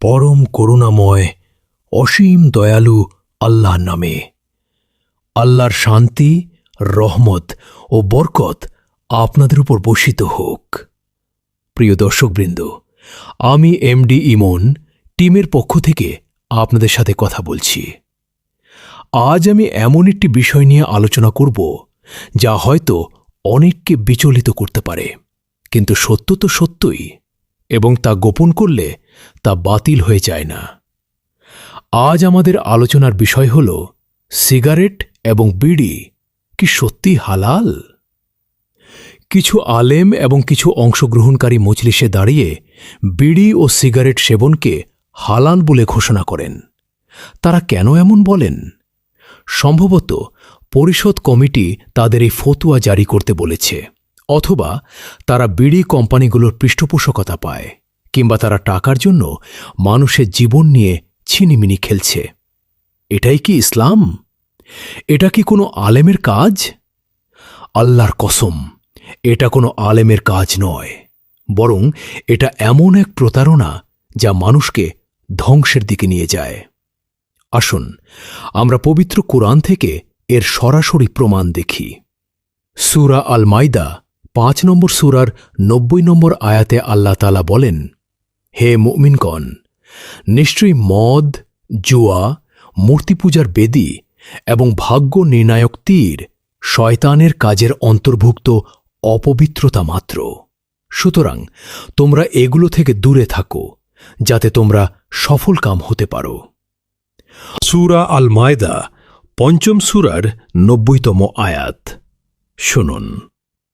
পরম করুণাময় অসীম দয়ালু আল্লাহর নামে। আল্লাহর শান্তি, রহমত ও বরকত আপনাদের উপর বর্ষিত হোক। প্রিয় দর্শকবৃন্দ, আমি এমডি ইমন টিমের পক্ষ থেকে আপনাদের সাথে কথা বলছি। আজ আমি এমন একটি বিষয় নিয়ে আলোচনা করব যা হয়তো অনেককে বিচলিত করতে পারে, কিন্তু সত্য তো সত্যই, এবং তা গোপন করলে তা বাতিল হয়ে যায় না। আজ আমাদের আলোচনার বিষয় হল সিগারেট এবং বিড়ি কি সত্যি হালাল? কিছু আলেম এবং কিছু অংশগ্রহণকারী মজলিসে দাঁড়িয়ে বিড়ি ও সিগারেট সেবনকে হালাল বলে ঘোষণা করেন। তারা কেন এমন বলেন? সম্ভবত পরিষদ কমিটি তাদের এই ফতোয়া জারি করতে বলেছে, অথবা তারা বিড়ি কোম্পানিগুলোর পৃষ্ঠপোষকতা পায়, কিংবা তারা টাকার জন্য মানুষের জীবন নিয়ে ছিনিমিনি খেলছে। এটাই কি ইসলাম? এটা কি কোনো আলেমের কাজ? আল্লাহর কসম, এটা কোনো আলেমের কাজ নয়, বরং এটা এমন এক প্রতারণা যা মানুষকে ধ্বংসের দিকে নিয়ে যায়। আসুন আমরা পবিত্র কোরআন থেকে এর সরাসরি প্রমাণ দেখি। সূরা আল মাইদা ৫ নম্বর সূরার ৯০ নম্বর আয়াতে আল্লাহ তাআলা বলেন, হে মুমিনগণ, নিশ্চয়ই মদ, জুয়া, মূর্তিপূজার বেদী এবং ভাগ্য নির্ণায়ক তীর শয়তানের কাজের অন্তর্ভুক্ত অপবিত্রতা মাত্র। সুতরাং তোমরা এগুলো থেকে দূরে থাকো, যাতে তোমরা সফলকাম হতে পারো। সূরা আল মায়দা ৫ম সূরার ৯০তম আয়াত। শুনুন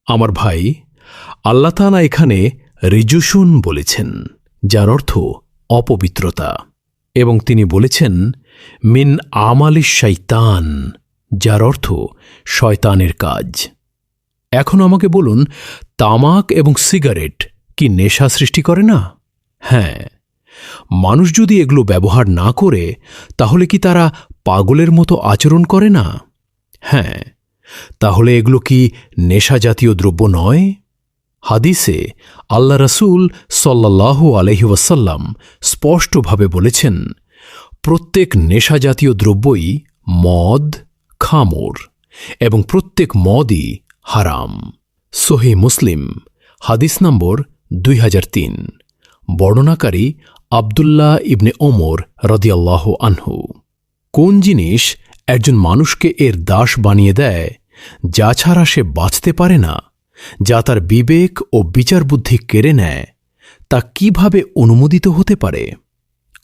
আমার ভাই, আল্লাহ তাআলা এখানে রিজুসুন বলেছেন, যার অর্থ অপবিত্রতা, এবং তিনি বলেছেন মিন আমালিশ শাইতান, যার অর্থ শয়তানের কাজ। এখন আমাকে বলুন, তামাক এবং সিগারেট কি নেশা সৃষ্টি করে না? হ্যাঁ। মানুষ যদি এগুলো ব্যবহার না করে, তাহলে কি তারা পাগলের মতো আচরণ করে না? হ্যাঁ। তাহলে এগুলো কি নেশা জাতীয় দ্রব্য নয়? হাদিসে আল্লাহ রাসূল সাল্লাল্লাহু আলাইহি ওয়াসাল্লাম স্পষ্টভাবে বলেছেন, প্রত্যেক নেশা জাতীয় দ্রব্যই মদ, খামর, এবং প্রত্যেক মদই হারাম। সহিহ মুসলিম হাদিস নম্বর ২০০৩। বর্ণনাকারী আব্দুল্লাহ ইবনে ওমর রাদিয়াল্লাহু আনহু। কোন জিনিস একজন মানুষকে এর দাস বানিয়ে দেয়, যা ছাড়া সে বাঁচতে পারে না, যা তার বিবেক ও বিচারবুদ্ধি কেড়ে নেয়, তা কিভাবে অনুমোদিত হতে পারে?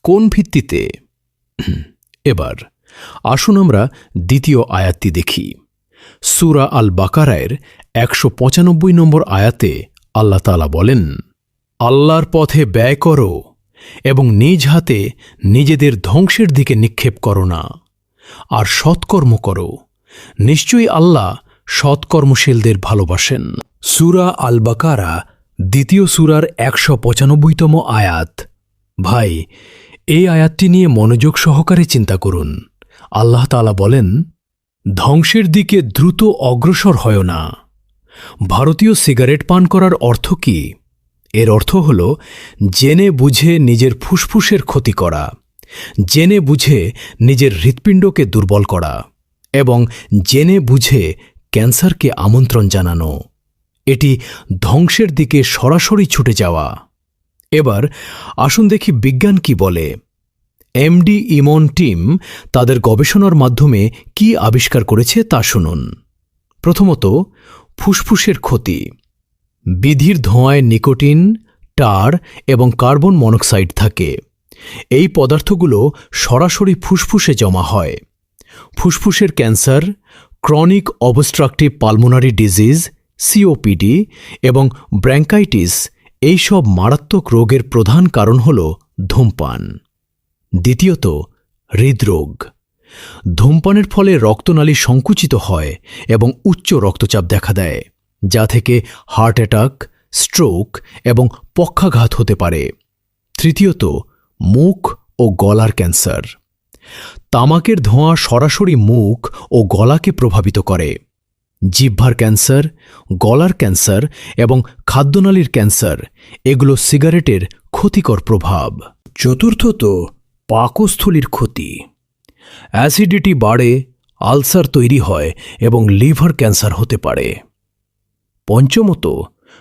কোন ভিত্তিতে? এবার আসুন আমরা দ্বিতীয় আয়াতটি দেখি। সূরা আল বাকারার ১৯৫ নম্বর আয়াতে আল্লাহ তাআলা বলেন, আল্লাহর পথে ব্যয় করো এবং নিজ হাতে নিজেদের ধ্বংসের দিকে নিক্ষেপ করো না, আর সৎকর্ম করো, নিশ্চয়ই আল্লাহ সৎকর্মশীলদের ভালোবাসেন। সূরা আল বাকারা ২য় সূরার ১৯৫তম আয়াত। ভাই, এই আয়াতটি নিয়ে মনোযোগ সহকারে চিন্তা করুন। আল্লাহ তাআলা বলেন, ধ্বংসের দিকে দ্রুত অগ্রসর হয় না। ভারতীয় সিগারেট পান করার অর্থ কি? এর অর্থ হল জেনে বুঝে নিজের ফুসফুসের ক্ষতি করা, জেনে বুঝে নিজের হৃৎপিণ্ডকে দুর্বল করা, এবং জেনে বুঝে ক্যান্সারকে আমন্ত্রণ জানানো। এটি ধ্বংসের দিকে সরাসরি ছুটে যাওয়া। এবার আসুন দেখি বিজ্ঞান কি বলে। এমডি ইমন টিম তাদের গবেষণার মাধ্যমে কি আবিষ্কার করেছে তা শুনুন। প্রথমত, ফুসফুসের ক্ষতি। বিধির ধোঁয়ায় নিকোটিন, টার এবং কার্বন মনোক্সাইড থাকে। এই পদার্থগুলো সরাসরি ফুসফুসে জমা হয়। ফুসফুসের cancer, chronic obstructive pulmonary disease COPD এবং ব্র্যাঙ্কাইটিস, এইসব মারাত্মক রোগের প্রধান কারণ হল ধূমপান। দ্বিতীয়ত, হৃদরোগ। ধূমপানের ফলে রক্তনালী সংকুচিত হয় এবং উচ্চ রক্তচাপ দেখা দেয়, যা থেকে হার্ট অ্যাটাক, স্ট্রোক এবং পক্ষাঘাত হতে পারে। তৃতীয়ত, মুখ ও গলার ক্যান্সার। তামাকের ধোঁয়া সরাসরি মুখ ও গলাকে প্রভাবিত করে। জিহ্বার ক্যান্সার, গলার ক্যান্সার এবং খাদ্যনালীর ক্যান্সার, এগুলো সিগারেটের ক্ষতিকর প্রভাব। চতুর্থত, পাকস্থলীর ক্ষতি। অ্যাসিডিটি বাড়ে, আলসার তৈরি হয় এবং লিভার ক্যান্সার হতে পারে। পঞ্চমত,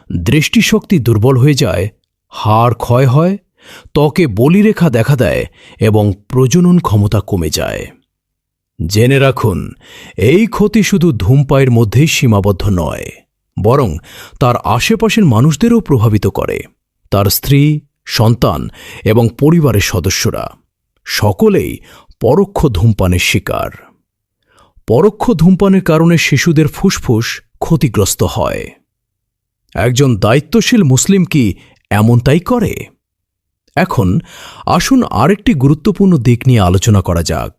দৃষ্টিশক্তি দুর্বল হয়ে যায়, হাড় ক্ষয় হয়, ত্বকে বলিরেখা দেখা দেয় এবং প্রজনন ক্ষমতা কমে যায়। জেনে রাখুন, এই ক্ষতি শুধু ধূমপায়ের মধ্যেই সীমাবদ্ধ নয়, বরং তার আশেপাশের মানুষদেরও প্রভাবিত করে। তার স্ত্রী, সন্তান এবং পরিবারের সদস্যরা সকলেই পরোক্ষ ধূমপানের শিকার। পরোক্ষ ধূমপানের কারণে শিশুদের ফুসফুস ক্ষতিগ্রস্ত হয়। একজন দায়িত্বশীল মুসলিম কি এমনটাই করে? এখন আসুন আরেকটি গুরুত্বপূর্ণ দিক নিয়ে আলোচনা করা যাক,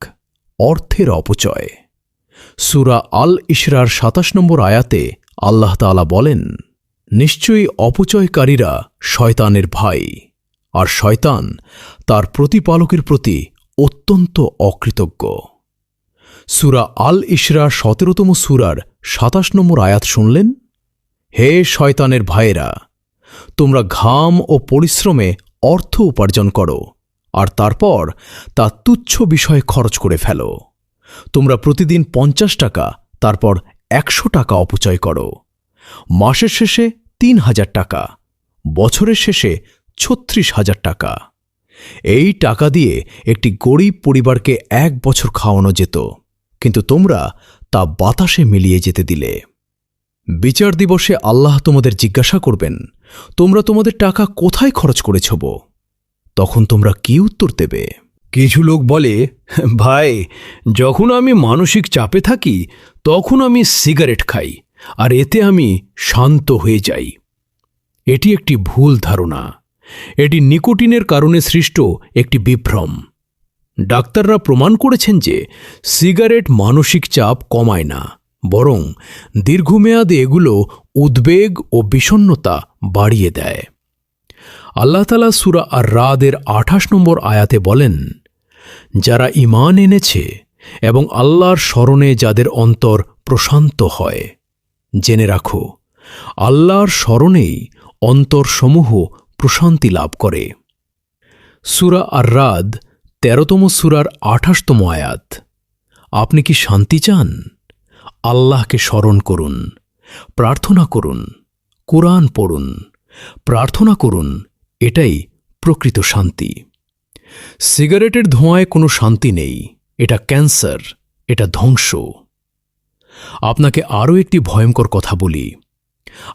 অর্থের অপচয়। সূরা আল ইসরার ২৭ নম্বর আয়াতে আল্লাহ তাআলা বলেন, নিশ্চয়ই অপচয়কারীরা শয়তানের ভাই, আর শয়তান তার প্রতিপালকের প্রতি অত্যন্ত অকৃতজ্ঞ। সূরা আল ইসরা ১৭তম সূরার ২৭ নম্বর আয়াত শুনলেন, হে শয়তানের ভাইয়েরা, তোমরা ঘাম ও পরিশ্রমে অর্থ উপার্জন করো আর তারপর তা তুচ্ছ বিষয়ে খরচ করে ফেলো। তোমরা প্রতিদিন ৫০ টাকা, তারপর ১০০ টাকা অপচয় করো। মাসের শেষে ৩,০০০ টাকা, বছরের শেষে ৩৬,০০০ টাকা। এই টাকা দিয়ে একটি গরিব পরিবারকে ১ বছর খাওয়ানো যেত, কিন্তু তোমরা তা বাতাসে মিলিয়ে যেতে দিলে। বিচার দিবসে আল্লাহ তোমাদের জিজ্ঞাসা করবেন, তোমরা তোমাদের টাকা কোথায় খরচ করেছ? তখন তোমরা কি উত্তর দেবে? কিছু লোক বলে, ভাই, যখন আমি মানসিক চাপে থাকি তখন আমি সিগারেট খাই আর এতে আমি শান্ত হয়ে যাই। এটি একটি ভুল ধারণা। এটি নিকোটিনের কারণে সৃষ্ট একটি বিভ্রম। ডাক্তাররা প্রমাণ করেছেন যে সিগারেট মানসিক চাপ কমায় না, বরং দীর্ঘমেয়াদে এগুলো উদ্বেগ ও বিষণ্ণতা বাড়িয়ে দেয়। আল্লাহ তাআলা সূরা আর-রাদের ২৮ নম্বর আয়াতে বলেন, যারা ঈমান এনেছে এবং আল্লাহর স্মরণে যাদের অন্তর প্রশান্ত হয়, জেনে রাখো, আল্লাহর স্মরণেই অন্তরসমূহ প্রশান্তি লাভ করে। সূরা আর-রাদ ১৩তম সূরার ২৮তম আয়াত। আপনি কি শান্তি চান? আল্লাহকে স্মরণ করুন, প্রার্থনা করুন, কুরআন পড়ুন, প্রার্থনা করুন, এটাই প্রকৃত শান্তি। সিগারেটের ধোঁয়ায় কোনো শান্তি নেই, এটা ক্যান্সার, এটা ধ্বংস। আপনাকে আরও একটি ভয়ঙ্কর কথা বলি।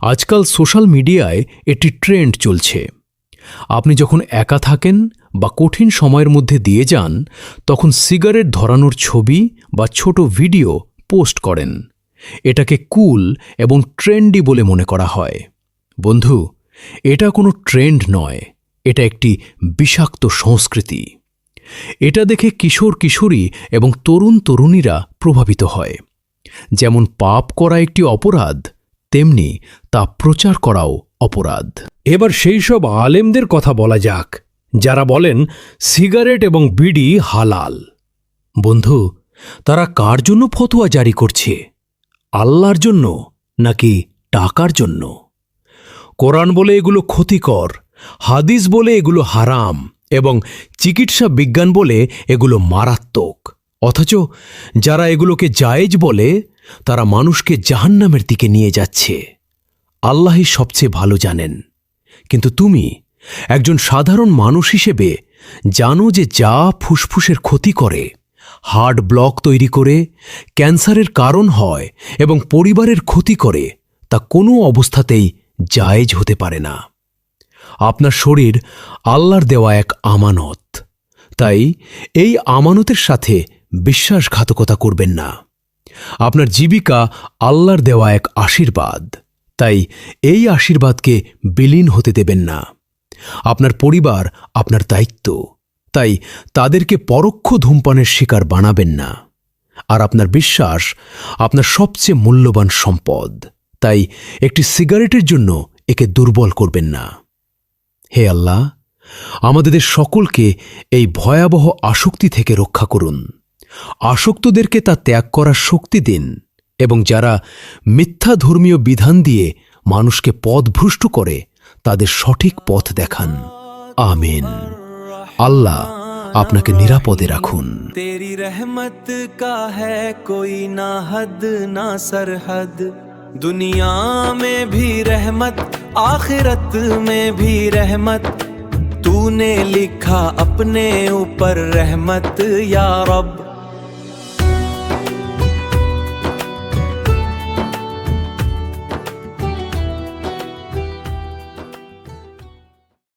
আজকাল সোশ্যাল মিডিয়ায় একটি ট্রেন্ড চলছে। আপনি যখন একা থাকেন বা কঠিন সময়ের মধ্যে দিয়ে যান, তখন সিগারেট ধরানোর ছবি বা ছোট ভিডিও পোস্ট করেন। এটাকে কুল এবং ট্রেন্ডি বলে মনে করা হয়। বন্ধু, এটা কোনো ট্রেন্ড নয়, এটা একটি বিষাক্ত সংস্কৃতি। এটা দেখে কিশোর কিশোরী এবং তরুণ তরুণীরা প্রভাবিত হয়। যেমন পাপ করা একটি অপরাধ, তেমনি তা প্রচার করাও অপরাধ। এবার সেই সব আলেমদের কথা বলা যাক যারা বলেন সিগারেট এবং বিড়ি হালাল। বন্ধু, তারা কার জন্য ফতোয়া জারি করছে? আল্লাহর জন্য নাকি টাকার জন্য? কোরআন বলে এগুলো ক্ষতিকর, হাদিস বলে এগুলো হারাম এবং চিকিৎসা বিজ্ঞান বলে এগুলো মারাত্মক। অথচ যারা এগুলোকে জায়েজ বলে, তারা মানুষকে জাহান্নামের দিকে নিয়ে যাচ্ছে। আল্লাহই সবচেয়ে ভালো জানেন। কিন্তু তুমি একজন সাধারণ মানুষ হিসেবে জানো যে যা ফুসফুসের ক্ষতি করে, হার্ট ব্লক তৈরি করে, ক্যান্সারের কারণ হয় এবং পরিবারের ক্ষতি করে, তা কোনো অবস্থাতেই জায়েজ হতে পারে না। আপনার শরীর আল্লাহর দেওয়া এক আমানত, তাই এই আমানতের সাথে বিশ্বাসঘাতকতা করবেন না। আপনার জীবিকা আল্লাহর দেওয়া এক আশীর্বাদ, তাই এই আশীর্বাদকে বিলীন হতে দেবেন না। আপনার পরিবার আপনার দায়িত্ব, তাই তাদেরকে পরোক্ষ ধূমপানের শিকার বানাবেন না। আর আপনার বিশ্বাস আপনার সবচেয়ে মূল্যবান সম্পদ, তাই একটি সিগারেটের জন্য একে দুর্বল করবেন না। হে আল্লাহ, আমাদের সকলকে এই ভয়াবহ আসক্তি থেকে রক্ষা করুন। আসক্তদেরকে তা ত্যাগ করার শক্তি দিন এবং যারা মিথ্যা ধর্মীয় বিধান দিয়ে মানুষকে পথভ্রষ্ট করে, তাদের সঠিক পথ দেখান। আমিন। আল্লাহ আপনাকে নিরাপদে রাখুন। तेरी रहमत का है कोई ना हद ना सरहद, दुनिया में भी रहमत आखिरत में भी रहमत, तूने लिखा अपने ऊपर रहमत या रब।